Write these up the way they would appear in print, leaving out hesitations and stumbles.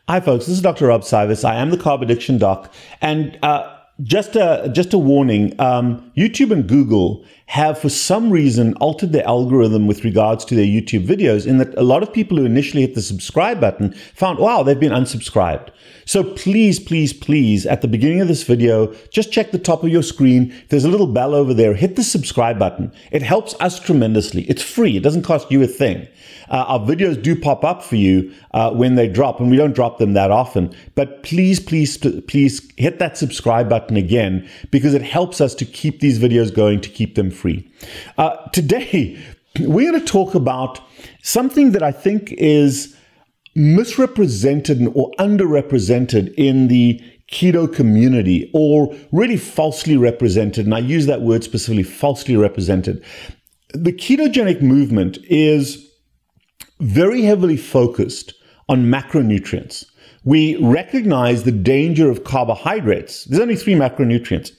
Hi folks, this is Dr. Rob CYWES. I am the Carb Addiction Doc, and just a warning, YouTube and Google have for some reason altered their algorithm with regards to their YouTube videos, in that a lot of people who initially hit the subscribe button found, wow, they've been unsubscribed. So please, please, please, at the beginning of this video, just check the top of your screen. There's a little bell over there. Hit the subscribe button. It helps us tremendously. It's free. It doesn't cost you a thing. Our videos do pop up for you when they drop, and we don't drop them that often. But please, please, please hit that subscribe button again, because it helps us to keep these videos going, to keep them free. Today, we're going to talk about something that I think is misrepresented or underrepresented in the keto community, or really falsely represented. And I use that word specifically, falsely represented. The ketogenic movement is very heavily focused on macronutrients. We recognize the danger of carbohydrates. There's only 3 macronutrients: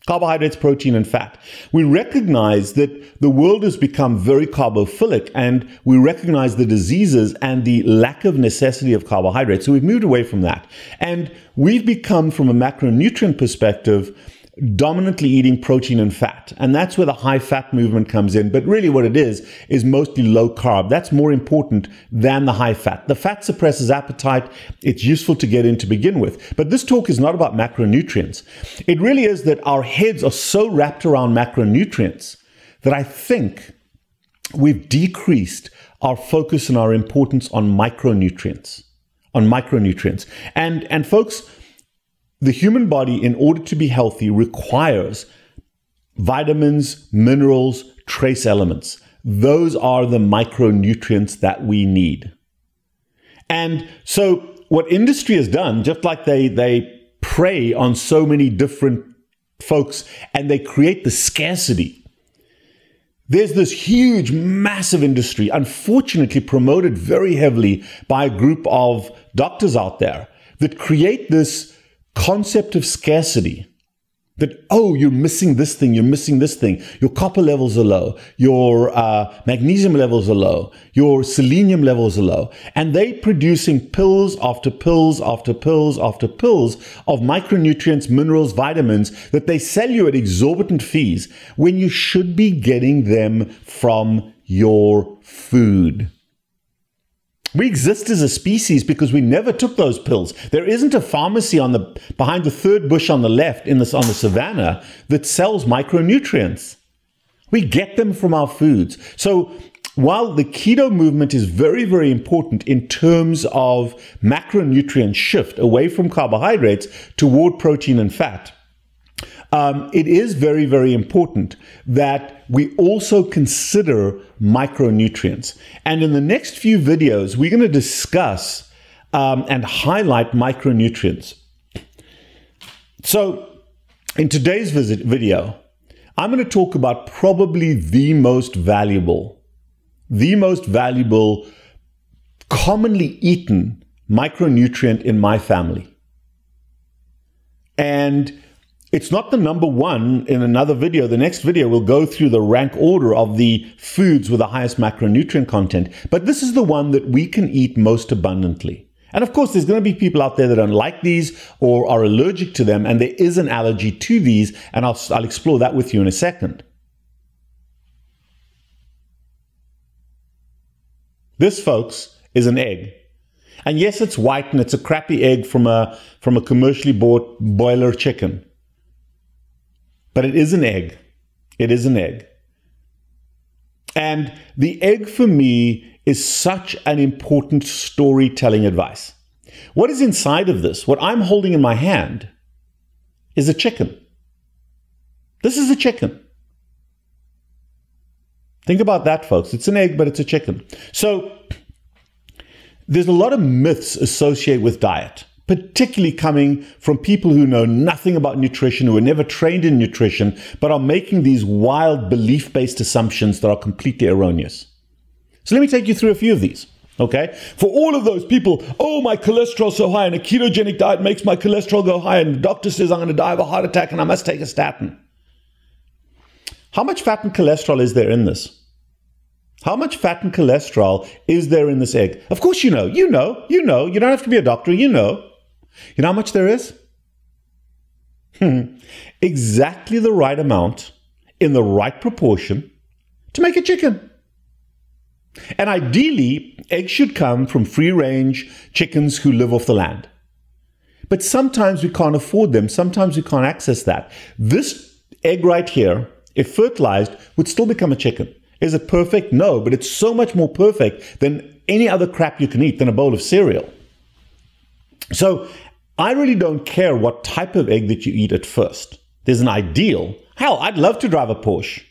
carbohydrates, protein, and fat. We recognize that the world has become very carbophilic, and we recognize the diseases and the lack of necessity of carbohydrates. So we've moved away from that. And we've become, from a macronutrient perspective, dominantly eating protein and fat. And that's where the high fat movement comes in. But really what it is mostly low carb. That's more important than the high fat. The fat suppresses appetite. It's useful to get in to begin with. But this talk is not about macronutrients. It really is that our heads are so wrapped around macronutrients that I think we've decreased our focus and our importance on micronutrients. And folks, the human body, in order to be healthy, requires vitamins, minerals, trace elements. Those are the micronutrients that we need. And so what industry has done, just like they prey on so many different folks and they create the scarcity, there's this huge, massive industry, unfortunately promoted very heavily by a group of doctors out there, that create this concept of scarcity, that, oh, you're missing this thing, you're missing this thing. Your copper levels are low, your magnesium levels are low, your selenium levels are low. And they producing pills after pills after pills after pills of micronutrients, minerals, vitamins that they sell you at exorbitant fees, when you should be getting them from your food. We exist as a species because we never took those pills. There isn't a pharmacy behind the third bush on the left on the savannah that sells micronutrients. We get them from our foods. So while the keto movement is very, very important in terms of macronutrient shift away from carbohydrates toward protein and fat, it is very, very important that we also consider micronutrients. And in the next few videos, we're going to discuss and highlight micronutrients. So in today's video, I'm going to talk about probably the most valuable, commonly eaten micronutrient in my family. And it's not the number one in another video. The next video will go through the rank order of the foods with the highest macronutrient content. But this is the one that we can eat most abundantly. And of course, there's going to be people out there that don't like these or are allergic to them. And there is an allergy to these. And I'll explore that with you in a second. This, folks, is an egg. And yes, it's white and it's a crappy egg from a commercially bought boiler chicken. But it is an egg. It is an egg. And the egg for me is such an important storytelling advice. What is inside of this? What I'm holding in my hand is a chicken. This is a chicken. Think about that, folks. It's an egg, but it's a chicken. So there's a lot of myths associated with diet, particularly coming from people who know nothing about nutrition, who are never trained in nutrition, but are making these wild belief-based assumptions that are completely erroneous. So let me take you through a few of these, okay? For all of those people, oh, my cholesterol's so high and a ketogenic diet makes my cholesterol go high and the doctor says I'm going to die of a heart attack and I must take a statin. How much fat and cholesterol is there in this? How much fat and cholesterol is there in this egg? Of course you know. You know. You don't have to be a doctor. You know. You know how much there is? Exactly the right amount in the right proportion to make a chicken. And ideally, eggs should come from free-range chickens who live off the land. But sometimes we can't afford them. Sometimes we can't access that. This egg right here, if fertilized, would still become a chicken. Is it perfect? No, but it's so much more perfect than any other crap you can eat, than a bowl of cereal. So I really don't care what type of egg that you eat at first. There's an ideal. Hell, I'd love to drive a Porsche.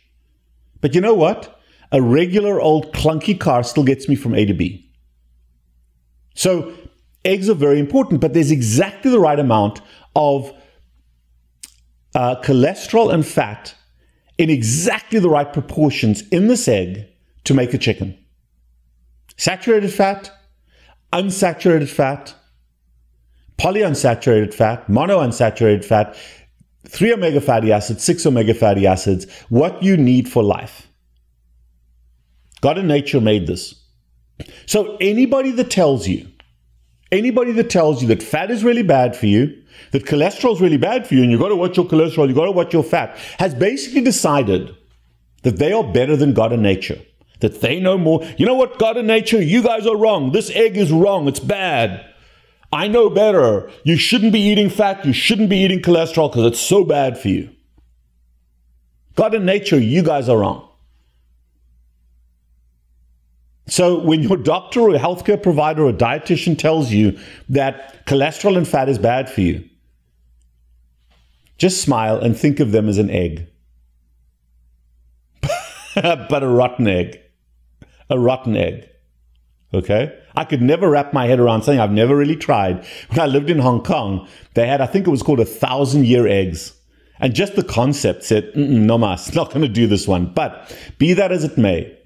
But you know what? A regular old clunky car still gets me from A to B. So eggs are very important, but there's exactly the right amount of cholesterol and fat in exactly the right proportions in this egg to make a chicken. Saturated fat, unsaturated fat, polyunsaturated fat, monounsaturated fat, 3 omega fatty acids, 6 omega fatty acids, what you need for life. God and nature made this. So anybody that tells you that fat is really bad for you, that cholesterol is really bad for you, and you've got to watch your cholesterol, you've got to watch your fat, has basically decided that they are better than God and nature, that they know more. You know what, God and nature, you guys are wrong. This egg is wrong. It's bad. I know better. You shouldn't be eating fat. You shouldn't be eating cholesterol because it's so bad for you. God and nature, you guys are wrong. So when your doctor or a healthcare provider or a dietitian tells you that cholesterol and fat is bad for you, just smile and think of them as an egg. But a rotten egg. A rotten egg. Okay? I could never wrap my head around something I've never really tried. When I lived in Hong Kong, they had, I think it was called 1,000-year eggs. And just the concept said, no mas, not going to do this one. But be that as it may,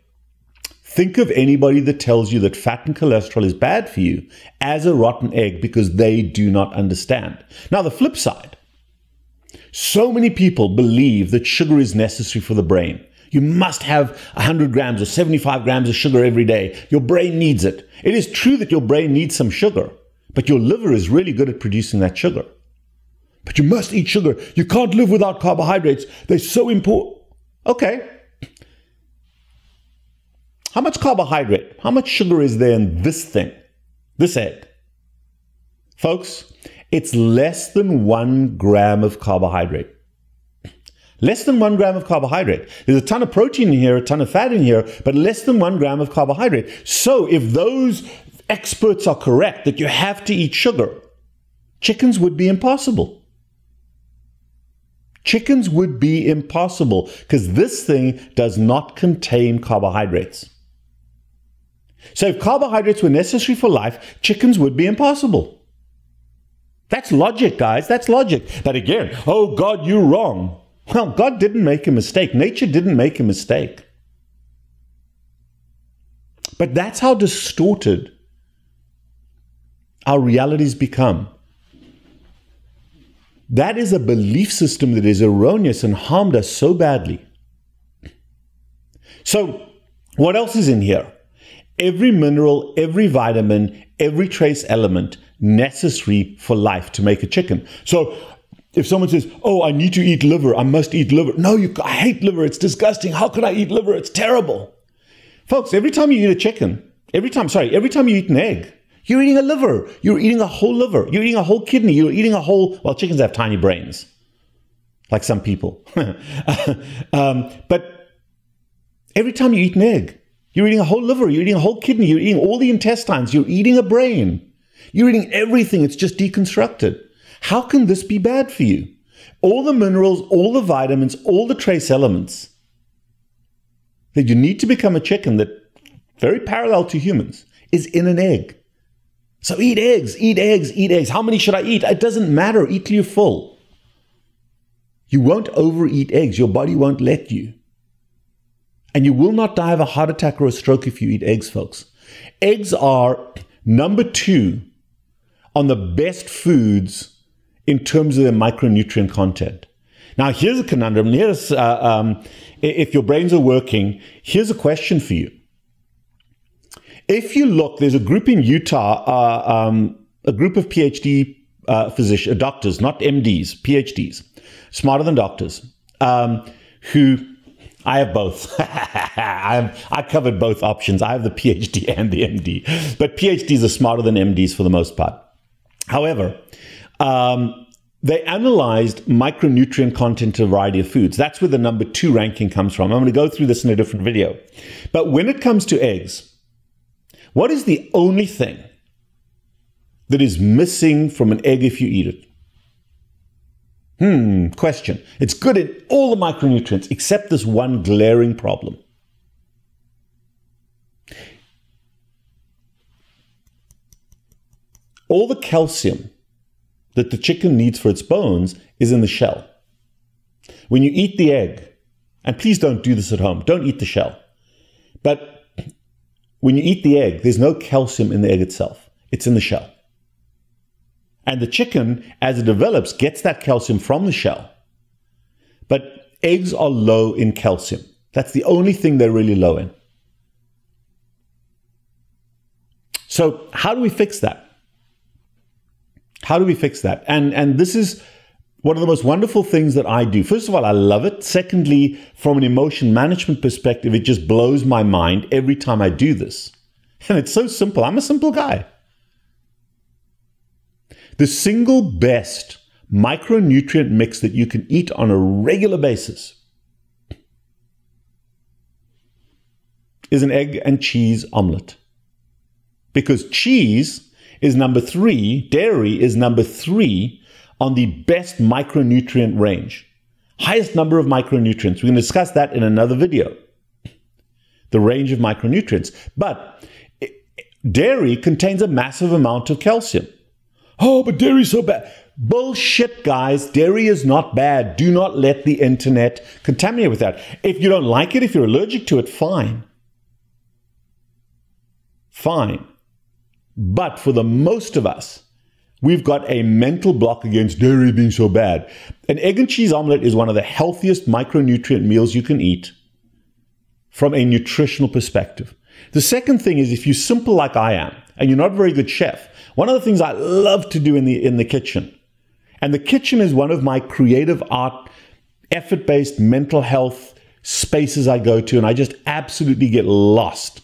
think of anybody that tells you that fat and cholesterol is bad for you as a rotten egg because they do not understand. Now, the flip side, so many people believe that sugar is necessary for the brain. You must have 100 grams or 75 grams of sugar every day. Your brain needs it. It is true that your brain needs some sugar, but your liver is really good at producing that sugar. But you must eat sugar. You can't live without carbohydrates. They're so important. Okay. How much carbohydrate, how much sugar is there in this thing, this egg? Folks, it's less than 1 gram of carbohydrate. Less than 1 gram of carbohydrate. There's a ton of protein in here, a ton of fat in here, but less than 1 gram of carbohydrate. So if those experts are correct that you have to eat sugar, chickens would be impossible. Chickens would be impossible because this thing does not contain carbohydrates. So if carbohydrates were necessary for life, chickens would be impossible. That's logic, guys. That's logic. But again, oh God, you're wrong. Well, God didn't make a mistake. Nature didn't make a mistake. But that's how distorted our realities become. That is a belief system that is erroneous and harmed us so badly. So, what else is in here? Every mineral, every vitamin, every trace element necessary for life to make a chicken. So, if someone says, oh, I need to eat liver, I must eat liver. No, I hate liver. It's disgusting. How could I eat liver? It's terrible. Folks, every time you eat a chicken, every time you eat an egg, you're eating a liver. You're eating a whole liver. You're eating a whole kidney. You're eating a whole, well, chickens have tiny brains, like some people. But every time you eat an egg, you're eating a whole liver. You're eating a whole kidney. You're eating all the intestines. You're eating a brain. You're eating everything. It's just deconstructed. How can this be bad for you? All the minerals, all the vitamins, all the trace elements that you need to become a chicken that very parallel to humans is in an egg. So eat eggs, eat eggs, eat eggs. How many should I eat? It doesn't matter. Eat till you're full. You won't overeat eggs. Your body won't let you. And you will not die of a heart attack or a stroke if you eat eggs, folks. Eggs are number 2 on the best foods in terms of their micronutrient content. Now, here's a conundrum. Here's, if your brains are working, here's a question for you. If you look, there's a group in Utah, a group of Ph.D. Doctors, not MDs, Ph.D.s, smarter than doctors, who, I have both. I covered both options. I have the Ph.D. and the MD, but PhDs are smarter than MDs for the most part. However, they analyzed micronutrient content in a variety of foods. That's where the number 2 ranking comes from. I'm going to go through this in a different video. But when it comes to eggs, what is the only thing that is missing from an egg if you eat it? Question. It's good in all the micronutrients except this one glaring problem. All the calcium that the chicken needs for its bones is in the shell. When you eat the egg, and please don't do this at home, don't eat the shell. But when you eat the egg, there's no calcium in the egg itself. It's in the shell. And the chicken, as it develops, gets that calcium from the shell. But eggs are low in calcium. That's the only thing they're really low in. So how do we fix that? How do we fix that? And this is one of the most wonderful things that I do. First of all, I love it. Secondly, from an emotion management perspective, it just blows my mind every time I do this. And it's so simple. I'm a simple guy. The single best micronutrient mix that you can eat on a regular basis is an egg and cheese omelet. Because cheese is number 3, dairy is number 3 on the best micronutrient range. Highest number of micronutrients. We're going to discuss that in another video. The range of micronutrients. But dairy contains a massive amount of calcium. Oh, but dairy's so bad. Bullshit, guys. Dairy is not bad. Do not let the internet contaminate with that. If you don't like it, if you're allergic to it, fine. Fine. But for the most of us, we've got a mental block against dairy being so bad. An egg and cheese omelet is one of the healthiest micronutrient meals you can eat from a nutritional perspective. The second thing is, if you're simple like I am, and you're not a very good chef, one of the things I love to do in the kitchen, and the kitchen is one of my creative art, effort-based mental health spaces I go to, and I just absolutely get lost.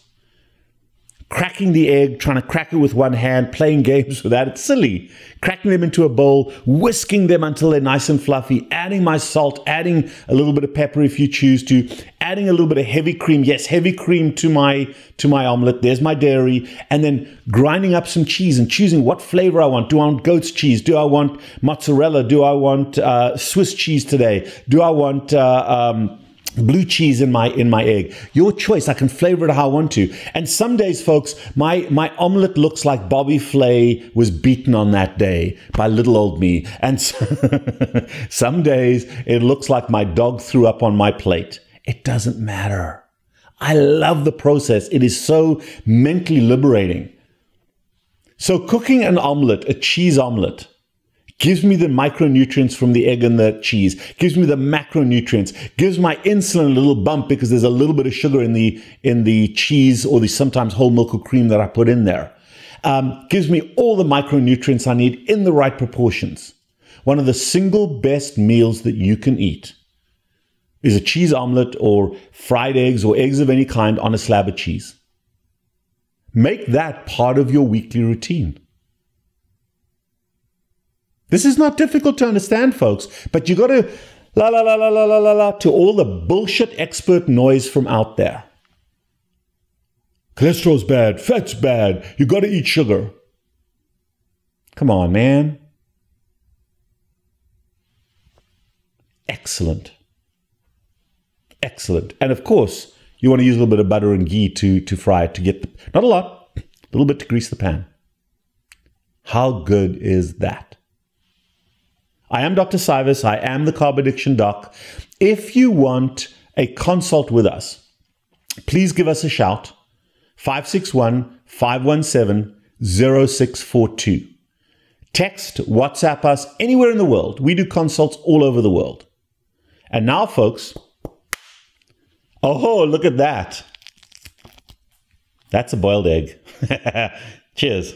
Cracking the egg, trying to crack it with one hand, playing games with that. It's silly. Cracking them into a bowl, whisking them until they're nice and fluffy, adding my salt, adding a little bit of pepper if you choose to, adding a little bit of heavy cream. Yes, heavy cream to my omelet. There's my dairy. And then grinding up some cheese and choosing what flavor I want. Do I want goat's cheese? Do I want mozzarella? Do I want Swiss cheese today? Do I want blue cheese in my egg? Your choice. I can flavor it how I want to. And some days, folks, my omelet looks like Bobby Flay was beaten on that day by little old me. And some days it looks like my dog threw up on my plate. It doesn't matter. I love the process. It is so mentally liberating. So cooking an omelet, a cheese omelet, gives me the micronutrients from the egg and the cheese, gives me the macronutrients, gives my insulin a little bump because there's a little bit of sugar in the cheese or the sometimes whole milk or cream that I put in there. Gives me all the micronutrients I need in the right proportions. One of the single best meals that you can eat is a cheese omelet or fried eggs or eggs of any kind on a slab of cheese. Make that part of your weekly routine. This is not difficult to understand, folks, but you got to la la la la la la la to all the bullshit expert noise from out there. Cholesterol's bad, fat's bad, you got to eat sugar. Come on, man. Excellent. Excellent. And of course, you want to use a little bit of butter and ghee to fry it, to get, not a lot, a little bit to grease the pan. How good is that? I am Dr. CYWES. I am the Carb Addiction Doc. If you want a consult with us, please give us a shout. 561-517-0642. Text, WhatsApp us anywhere in the world. We do consults all over the world. And now, folks, oh, look at that. That's a boiled egg. Cheers.